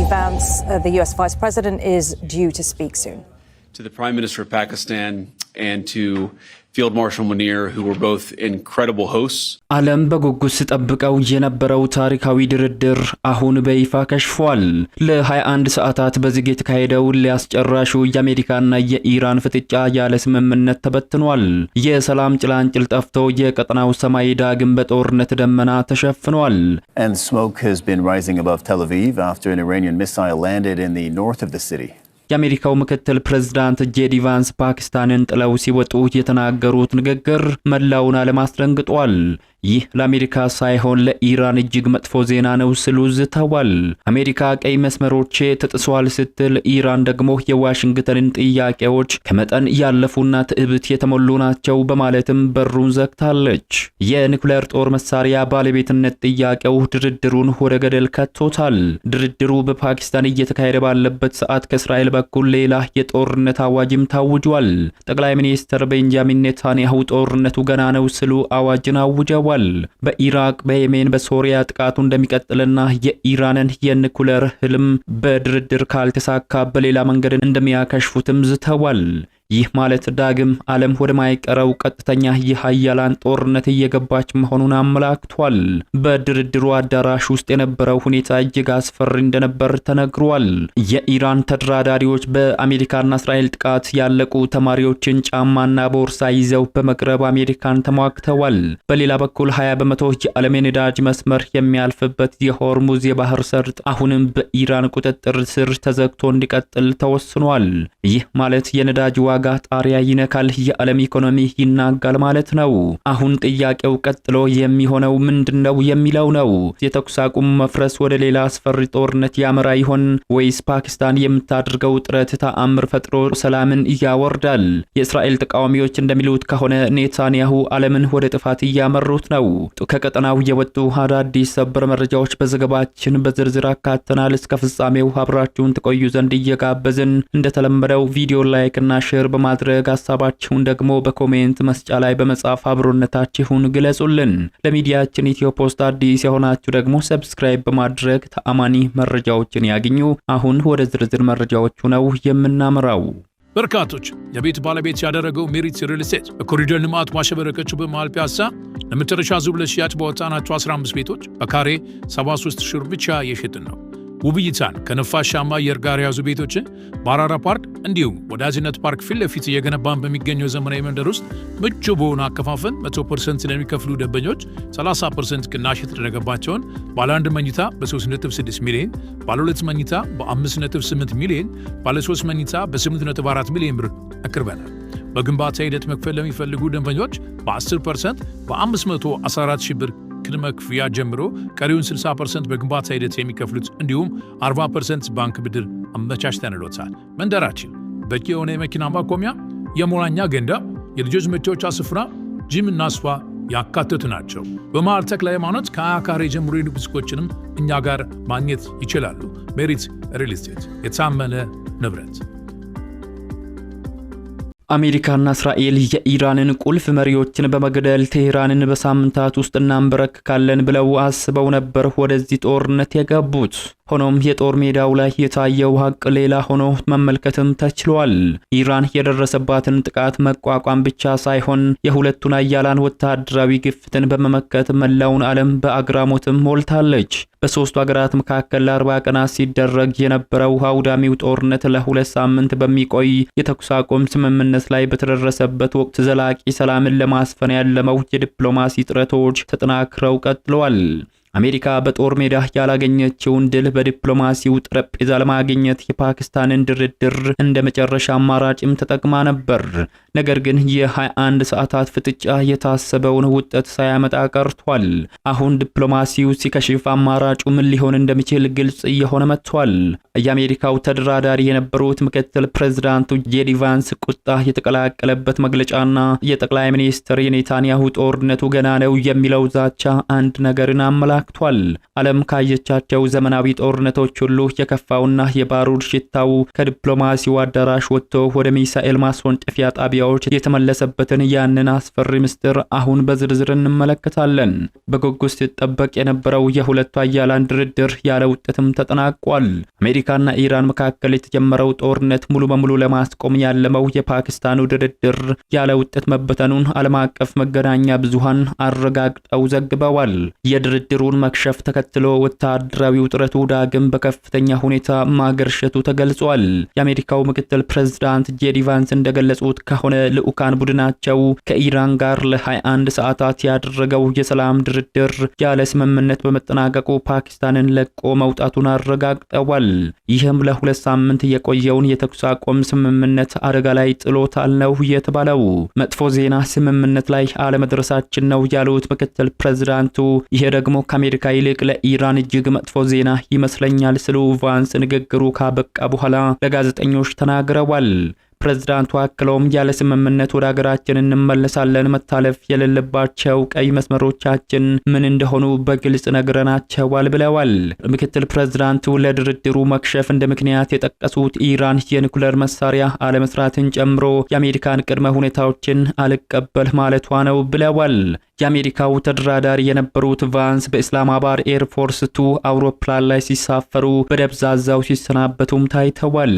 Vance, the US Vice President, is due to speak soon. To the Prime Minister of Pakistan and to Field Marshal Munir, who were both incredible hosts. ዓለም በጉጉት ሲጠብቀው የነበረው ታሪካዊ ድርድር አሁን በይፋ ከሽፏል። ለ21 ሰዓታት በዝግ የተካሄደው ሊያስጨራሹ የአሜሪካና የኢራን ፍጥጫ ያለ ስምምነት ተበትኗል። የሰላም ጭላንጭል ጠፍቶ የቀጠናው ሰማይ ዳግም በጦርነት ደመና ተሸፍኗል። And smoke has been rising above Tel Aviv after an Iranian missile landed in the north of the city. የአሜሪካው ምክትል ፕሬዝዳንት ጄዲ ቫንስ ፓኪስታንን ጥለው ሲወጡ የተናገሩት ንግግር መላውን ዓለም አስደንግጧል። ይህ ለአሜሪካ ሳይሆን ለኢራን እጅግ መጥፎ ዜና ነው ሲሉ ዝተዋል። አሜሪካ ቀይ መስመሮች ተጥሷል ስትል ኢራን ደግሞ የዋሽንግተንን ጥያቄዎች ከመጠን ያለፉና ትዕቢት የተሞሉ ናቸው በማለትም በሩን ዘግታለች። የኒውክሌር ጦር መሳሪያ ባለቤትነት ጥያቄው ድርድሩን ወደ ገደል ከቶታል። ድርድሩ በፓኪስታን እየተካሄደ ባለበት ሰዓት ከእስራኤል በኩል ሌላ የጦርነት አዋጅም ታውጇል። ጠቅላይ ሚኒስትር ቤንጃሚን ኔታንያሁ ጦርነቱ ገና ነው ሲሉ አዋጅን አውጀዋል። በኢራቅ፣ በየመን፣ በሶሪያ ጥቃቱ እንደሚቀጥልና የኢራንን የኒውክሌር ህልም በድርድር ካልተሳካ በሌላ መንገድ እንደሚያከሽፉትም ዝተዋል። ይህ ማለት ዳግም ዓለም ወደ ማይቀረው ቀጥተኛ የኃያላን ጦርነት እየገባች መሆኑን አመላክቷል። በድርድሩ አዳራሽ ውስጥ የነበረው ሁኔታ እጅግ አስፈሪ እንደነበር ተነግሯል። የኢራን ተደራዳሪዎች በአሜሪካና እስራኤል ጥቃት ያለቁ ተማሪዎችን ጫማና ቦርሳ ይዘው በመቅረብ አሜሪካን ተሟግተዋል። በሌላ በኩል 20 በመቶ የዓለም የነዳጅ መስመር የሚያልፍበት የሆርሙዝ የባህር ሰርጥ አሁንም በኢራን ቁጥጥር ስር ተዘግቶ እንዲቀጥል ተወስኗል። ይህ ማለት የነዳጅ ዋጋ ጣሪያ ይነካል፣ የዓለም ኢኮኖሚ ይናጋል ማለት ነው። አሁን ጥያቄው ቀጥሎ የሚሆነው ምንድነው የሚለው ነው። የተኩስ አቁም መፍረስ ወደ ሌላ አስፈሪ ጦርነት ያመራ ይሆን ወይስ ፓኪስታን የምታደርገው ጥረት ተአምር ፈጥሮ ሰላምን ያወርዳል? የእስራኤል ተቃዋሚዎች እንደሚሉት ከሆነ ኔታንያሁ ዓለምን ወደ ጥፋት እያመሩት ነው። ከቀጠናው የወጡ አዳዲስ ሰበር መረጃዎች በዘገባችን በዝርዝር አካተናል። እስከ ፍጻሜው አብራችሁን ተቆዩ ዘንድ እየጋበዝን እንደተለመደው ቪዲዮ ላይክ እና ሼር በማድረግ ሐሳባችሁን ደግሞ በኮሜንት መስጫ ላይ በመጻፍ አብሮነታችሁን ግለጹልን። ለሚዲያችን ኢትዮ ፖስት አዲስ የሆናችሁ ደግሞ ሰብስክራይብ በማድረግ ተአማኒ መረጃዎችን ያግኙ። አሁን ወደ ዝርዝር መረጃዎቹ ነው የምናመራው። በርካቶች የቤት ባለቤት ያደረገው ሜሪት ሪል ስቴት በኮሪደር ልማት ማሸበረቀችው በመሃል ፒያሳ ለመጨረሻ ዙር ለሽያጭ ባወጣናቸው 15 ቤቶች በካሬ 73 ሺህ ብር ብቻ የሸጥን ነው። ውብይታን ከነፋሻማ አየር ጋር ያዙ ቤቶችን በአራራ ፓርክ እንዲሁም ወዳጅነት ፓርክ ፊት ለፊት እየገነባን በሚገኘው ዘመናዊ መንደር ውስጥ ምቹ በሆነ አከፋፈል 100% ለሚከፍሉ ደንበኞች 30% ቅናሽ የተደረገባቸውን ባለ 1 መኝታ በ3.6 ሚሊዮን፣ ባለ 2 መኝታ በ5.8 ሚሊዮን፣ ባለ 3 መኝታ በ8.4 ሚሊዮን ብር አቅርበናል። በግንባታ ሂደት መክፈል ለሚፈልጉ ደንበኞች በ10% በ514 ሺህ ብር ቅድመ ክፍያ ጀምሮ ቀሪውን 60% በግንባታ ሂደት የሚከፍሉት እንዲሁም 40% ባንክ ብድር አመቻችተንሎታል። መንደራችን በቂ የሆነ የመኪና ማቆሚያ፣ የመዋኛ ገንዳ፣ የልጆች መጫወቻ ስፍራ፣ ጂም እና ስፓ ያካተቱ ናቸው። በመሃል ተክለ ሃይማኖት ከ20 ካሬ ጀምሮ የንግድ ሱቆችንም እኛ ጋር ማግኘት ይችላሉ። ሜሪት ሪል ስቴት የታመነ ንብረት። አሜሪካና እስራኤል የኢራንን ቁልፍ መሪዎችን በመግደል ቴህራንን በሳምንታት ውስጥ እናንበረክካለን ብለው አስበው ነበር ወደዚህ ጦርነት የገቡት። ሆኖም የጦር ሜዳው ላይ የታየው ሀቅ ሌላ ሆኖ መመልከትም ተችሏል። ኢራን የደረሰባትን ጥቃት መቋቋም ብቻ ሳይሆን የሁለቱን አያላን ወታደራዊ ግፍትን በመመከት መላውን ዓለም በአግራሞትም ሞልታለች። በሶስቱ ሀገራት መካከል ለ40 ቀናት ሲደረግ የነበረው አውዳሚው ጦርነት ለ2 ሳምንት በሚቆይ የተኩስ አቁም ስምምነት ላይ በተደረሰበት ወቅት ዘላቂ ሰላምን ለማስፈን ያለመው የዲፕሎማሲ ጥረቶች ተጠናክረው ቀጥለዋል። አሜሪካ በጦር ሜዳ ያላገኘችውን ድል በዲፕሎማሲው ጠረጴዛ ለማግኘት የፓኪስታንን ድርድር እንደ መጨረሻ አማራጭም ተጠቅማ ነበር። ነገር ግን የ21 ሰዓታት ፍጥጫ የታሰበውን ውጤት ሳያመጣ ቀርቷል። አሁን ዲፕሎማሲው ሲከሽፍ አማራጩ ምን ሊሆን እንደሚችል ግልጽ እየሆነ መጥቷል። የአሜሪካው ተደራዳሪ የነበሩት ምክትል ፕሬዝዳንቱ ጄዲ ቫንስ ቁጣ የተቀላቀለበት መግለጫና የጠቅላይ ሚኒስትር የኔታንያሁ ጦርነቱ ገና ነው የሚለው ዛቻ አንድ ነገርን አመላክቷል። አመላክቷል። ዓለም ካየቻቸው ዘመናዊ ጦርነቶች ሁሉ የከፋውና የባሩድ ሽታው ከዲፕሎማሲው አዳራሽ ወጥቶ ወደ ሚሳኤል ማስወንጨፊያ ጣቢያዎች የተመለሰበትን ያንን አስፈሪ ምስጢር አሁን በዝርዝር እንመለከታለን። በጉጉት ሲጠበቅ የነበረው የሁለቱ ኃያላን ድርድር ያለ ውጤትም ተጠናቋል። አሜሪካና ኢራን መካከል የተጀመረው ጦርነት ሙሉ በሙሉ ለማስቆም ያለመው የፓኪስታኑ ድርድር ያለ ውጤት መበተኑን ዓለም አቀፍ መገናኛ ብዙሃን አረጋግጠው ዘግበዋል። የድርድሩን መክሸፍ ተከትሎ ወታደራዊ ውጥረቱ ዳግም በከፍተኛ ሁኔታ ማገርሸቱ ተገልጿል። የአሜሪካው ምክትል ፕሬዝዳንት ጄዲ ቫንስ እንደገለጹት ከሆነ ልዑካን ቡድናቸው ከኢራን ጋር ለ21 ሰዓታት ያደረገው የሰላም ድርድር ያለ ስምምነት በመጠናቀቁ ፓኪስታንን ለቆ መውጣቱን አረጋግጠዋል። ይህም ለ2 ሳምንት የቆየውን የተኩስ አቁም ስምምነት አደጋ ላይ ጥሎታል ነው የተባለው። መጥፎ ዜና ስምምነት ላይ አለመድረሳችን ነው ያሉት ምክትል ፕሬዝዳንቱ ይሄ ደግሞ ከአሜሪካ ይልቅ ለኢራን እጅግ መጥፎ ዜና ይመስለኛል ሲሉ ቫንስ ንግግሩ ካበቃ በኋላ ለጋዜጠኞች ተናግረዋል። ፕሬዝዳንቱ አክለውም ያለ ስምምነት ወደ ሀገራችን እንመለሳለን፣ መታለፍ የሌለባቸው ቀይ መስመሮቻችን ምን እንደሆኑ በግልጽ ነግረናቸዋል ብለዋል። ምክትል ፕሬዝዳንቱ ለድርድሩ መክሸፍ እንደ ምክንያት የጠቀሱት ኢራን የኒኩሌር መሳሪያ አለመስራትን ጨምሮ የአሜሪካን ቅድመ ሁኔታዎችን አልቀበል ማለቷ ነው ብለዋል። የአሜሪካው ተደራዳሪ የነበሩት ቫንስ በኢስላማባድ ኤርፎርስ 2 አውሮፕላን ላይ ሲሳፈሩ በደብዛዛው ሲሰናበቱም ታይተዋል።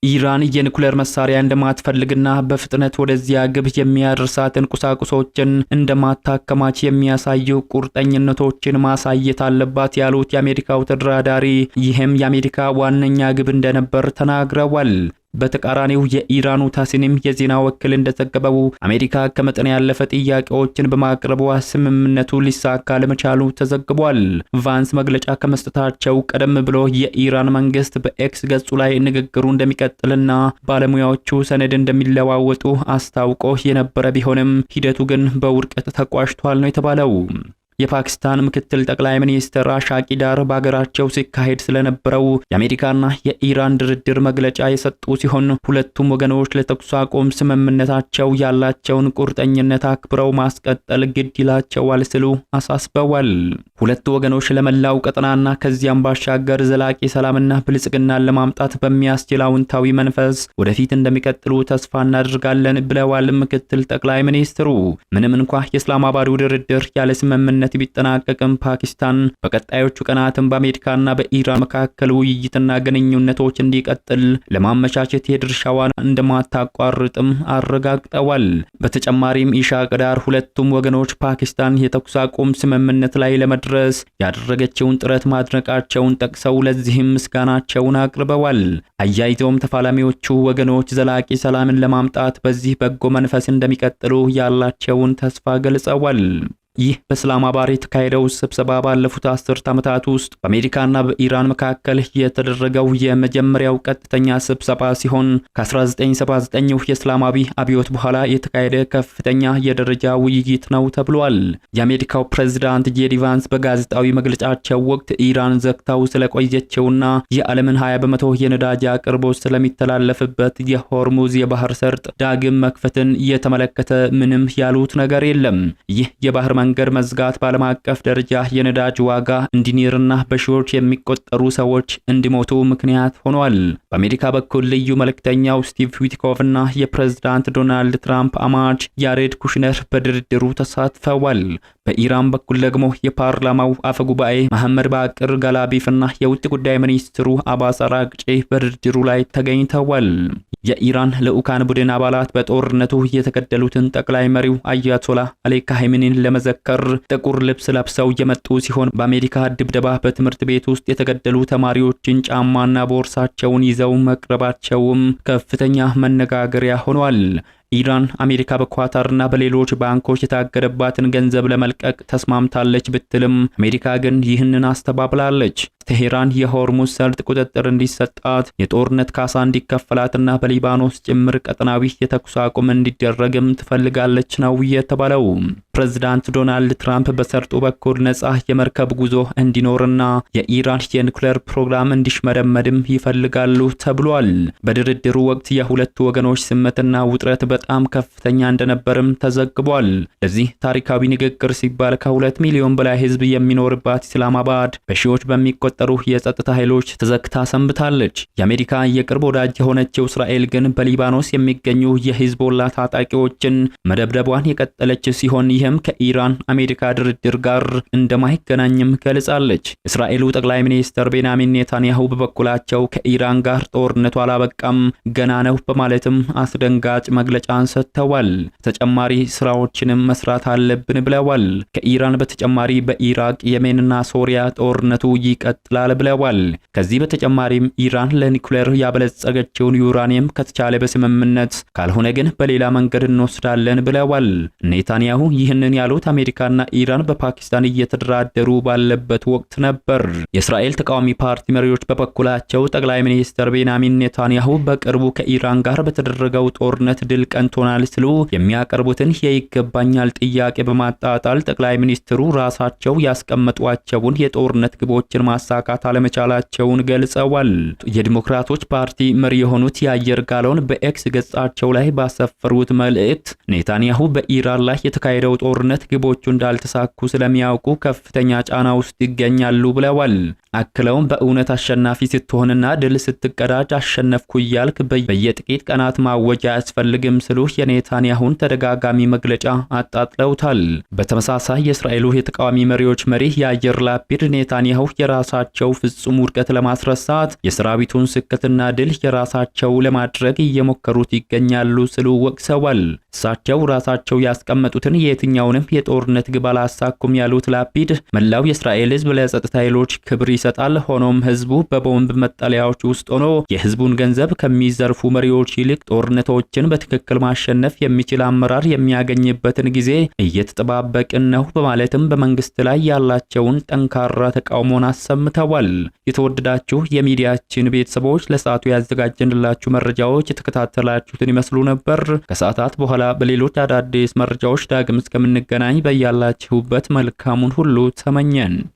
ኢራን የኒኩሌር መሳሪያ እንደማትፈልግና በፍጥነት ወደዚያ ግብ የሚያደርሳትን ቁሳቁሶችን እንደማታከማች የሚያሳዩ ቁርጠኝነቶችን ማሳየት አለባት ያሉት የአሜሪካው ተደራዳሪ ይህም የአሜሪካ ዋነኛ ግብ እንደነበር ተናግረዋል። በተቃራኒው የኢራኑ ታስኒም የዜና ወኪል እንደዘገበው አሜሪካ ከመጠን ያለፈ ጥያቄዎችን በማቅረቧ ስምምነቱ ሊሳካ ለመቻሉ ተዘግቧል። ቫንስ መግለጫ ከመስጠታቸው ቀደም ብሎ የኢራን መንግስት በኤክስ ገጹ ላይ ንግግሩ እንደሚቀጥልና ባለሙያዎቹ ሰነድ እንደሚለዋወጡ አስታውቆ የነበረ ቢሆንም ሂደቱ ግን በውድቀት ተቋጭቷል ነው የተባለው። የፓኪስታን ምክትል ጠቅላይ ሚኒስትር አሻቂዳር በአገራቸው ሲካሄድ ስለነበረው የአሜሪካና የኢራን ድርድር መግለጫ የሰጡ ሲሆን ሁለቱም ወገኖች ለተኩስ አቁም ስምምነታቸው ያላቸውን ቁርጠኝነት አክብረው ማስቀጠል ግድ ይላቸዋል ሲሉ አሳስበዋል። ሁለቱ ወገኖች ለመላው ቀጠናና ከዚያም ባሻገር ዘላቂ ሰላምና ብልጽግናን ለማምጣት በሚያስችል አዎንታዊ መንፈስ ወደፊት እንደሚቀጥሉ ተስፋ እናደርጋለን ብለዋል ምክትል ጠቅላይ ሚኒስትሩ። ምንም እንኳ የእስላማባዱ ድርድር ያለ ስምምነት ቢጠናቀቅም ፓኪስታን በቀጣዮቹ ቀናትም በአሜሪካና በኢራን መካከል ውይይትና ግንኙነቶች እንዲቀጥል ለማመቻቸት የድርሻዋን እንደማታቋርጥም አረጋግጠዋል። በተጨማሪም ኢሻቅዳር ሁለቱም ወገኖች ፓኪስታን የተኩስ አቁም ስምምነት ላይ ለመድረስ ያደረገችውን ጥረት ማድነቃቸውን ጠቅሰው ለዚህም ምስጋናቸውን አቅርበዋል። አያይዘውም ተፋላሚዎቹ ወገኖች ዘላቂ ሰላምን ለማምጣት በዚህ በጎ መንፈስ እንደሚቀጥሉ ያላቸውን ተስፋ ገልጸዋል። ይህ በእስላማባድ የተካሄደው ስብሰባ ባለፉት 10 ዓመታት ውስጥ በአሜሪካና በኢራን መካከል የተደረገው የመጀመሪያው ቀጥተኛ ስብሰባ ሲሆን ከ1979 የእስላማዊ አብዮት በኋላ የተካሄደ ከፍተኛ የደረጃ ውይይት ነው ተብሏል። የአሜሪካው ፕሬዝዳንት ጄዲ ቫንስ በጋዜጣዊ መግለጫቸው ወቅት ኢራን ዘግታው ስለቆየችውና የዓለምን 20% የነዳጅ አቅርቦት ስለሚተላለፍበት የሆርሙዝ የባህር ሰርጥ ዳግም መክፈትን የተመለከተ ምንም ያሉት ነገር የለም። ይህ የባህር መንገድ መዝጋት በዓለም አቀፍ ደረጃ የነዳጅ ዋጋ እንዲኒርና በሺዎች የሚቆጠሩ ሰዎች እንዲሞቱ ምክንያት ሆኗል። በአሜሪካ በኩል ልዩ መልእክተኛው ስቲቭ ዊትኮቭና የፕሬዝዳንት ዶናልድ ትራምፕ አማች ያሬድ ኩሽነር በድርድሩ ተሳትፈዋል። በኢራን በኩል ደግሞ የፓርላማው አፈጉባኤ መሐመድ ባቅር ጋላቢፍና የውጭ ጉዳይ ሚኒስትሩ አባስ አራግጪ በድርድሩ ላይ ተገኝተዋል። የኢራን ልዑካን ቡድን አባላት በጦርነቱ የተገደሉትን ጠቅላይ መሪው አያቶላ አሊ ካሜኒን ለመዘከር ጥቁር ልብስ ለብሰው የመጡ ሲሆን በአሜሪካ ድብደባ በትምህርት ቤት ውስጥ የተገደሉ ተማሪዎችን ጫማና ቦርሳቸውን ይዘው መቅረባቸውም ከፍተኛ መነጋገሪያ ሆኗል። ኢራን አሜሪካ በኳታርና በሌሎች ባንኮች የታገደባትን ገንዘብ ለመልቀቅ ተስማምታለች ብትልም አሜሪካ ግን ይህንን አስተባብላለች። ቴሄራን የሆርሙዝ ሰርጥ ቁጥጥር እንዲሰጣት የጦርነት ካሳ እንዲከፈላትና በሊባኖስ ጭምር ቀጠናዊ የተኩስ አቁም እንዲደረግም ትፈልጋለች ነው የተባለው። ፕሬዝዳንት ዶናልድ ትራምፕ በሰርጡ በኩል ነጻ የመርከብ ጉዞ እንዲኖርና የኢራን የኒውክሌር ፕሮግራም እንዲሽመደመድም ይፈልጋሉ ተብሏል። በድርድሩ ወቅት የሁለቱ ወገኖች ስሜትና ውጥረት በጣም ከፍተኛ እንደነበርም ተዘግቧል። ለዚህ ታሪካዊ ንግግር ሲባል ከ2 ሚሊዮን በላይ ህዝብ የሚኖርባት ኢስላማባድ በሺዎች በሚቆጠሩ የጸጥታ ኃይሎች ተዘግታ ሰንብታለች። የአሜሪካ የቅርብ ወዳጅ የሆነችው እስራኤል ግን በሊባኖስ የሚገኙ የሂዝቦላ ታጣቂዎችን መደብደቧን የቀጠለች ሲሆን ይህም ከኢራን አሜሪካ ድርድር ጋር እንደማይገናኝም ገልጻለች። እስራኤሉ ጠቅላይ ሚኒስትር ቤንያሚን ኔታንያሁ በበኩላቸው ከኢራን ጋር ጦርነቱ አላበቃም ገና ነው በማለትም አስደንጋጭ መግለጫን ሰጥተዋል። ተጨማሪ ስራዎችንም መስራት አለብን ብለዋል። ከኢራን በተጨማሪ በኢራቅ የመንና ሶሪያ ጦርነቱ ይቀጥላል ብለዋል። ከዚህ በተጨማሪም ኢራን ለኒውክሌር ያበለጸገችውን ዩራኒየም ከተቻለ በስምምነት ካልሆነ ግን በሌላ መንገድ እንወስዳለን ብለዋል። ኔታንያሁ ይህንን ያሉት አሜሪካና ኢራን በፓኪስታን እየተደራደሩ ባለበት ወቅት ነበር። የእስራኤል ተቃዋሚ ፓርቲ መሪዎች በበኩላቸው ጠቅላይ ሚኒስትር ቤንያሚን ኔታንያሁ በቅርቡ ከኢራን ጋር በተደረገው ጦርነት ድል ቀንቶናል ሲሉ የሚያቀርቡትን የይገባኛል ጥያቄ በማጣጣል ጠቅላይ ሚኒስትሩ ራሳቸው ያስቀመጧቸውን የጦርነት ግቦችን ማሳካት አለመቻላቸውን ገልጸዋል። የዲሞክራቶች ፓርቲ መሪ የሆኑት የአየር ጋሎን በኤክስ ገጻቸው ላይ ባሰፈሩት መልእክት ኔታንያሁ በኢራን ላይ የተካሄደው ጦርነት ግቦቹ እንዳልተሳኩ ስለሚያውቁ ከፍተኛ ጫና ውስጥ ይገኛሉ ብለዋል። አክለውም በእውነት አሸናፊ ስትሆንና ድል ስትቀዳጅ አሸነፍኩ እያልክ በየጥቂት ቀናት ማወጃ አያስፈልግም ሲሉ የኔታንያሁን ተደጋጋሚ መግለጫ አጣጥለውታል። በተመሳሳይ የእስራኤሉ የተቃዋሚ መሪዎች መሪ የአየር ላፒድ ኔታንያሁ የራሳቸው ፍጹም ውድቀት ለማስረሳት የሰራዊቱን ስኬትና ድል የራሳቸው ለማድረግ እየሞከሩት ይገኛሉ ሲሉ ወቅሰዋል። እሳቸው ራሳቸው ያስቀመጡትን የትኛውንም የጦርነት ግብ አላሳኩም ያሉት ላፒድ መላው የእስራኤል ሕዝብ ለጸጥታ ኃይሎች ክብር ይሰጣል። ሆኖም ሕዝቡ በቦምብ መጠለያዎች ውስጥ ሆኖ የሕዝቡን ገንዘብ ከሚዘርፉ መሪዎች ይልቅ ጦርነቶችን በትክክል ማሸነፍ የሚችል አመራር የሚያገኝበትን ጊዜ እየተጠባበቅን ነው በማለትም በመንግስት ላይ ያላቸውን ጠንካራ ተቃውሞን አሰምተዋል። የተወደዳችሁ የሚዲያችን ቤተሰቦች ለሰዓቱ ያዘጋጀንላችሁ መረጃዎች የተከታተላችሁትን ይመስሉ ነበር። ከሰዓታት በኋላ በሌሎች አዳዲስ መረጃዎች ዳግም እስከምንገናኝ በያላችሁበት መልካሙን ሁሉ ተመኘን።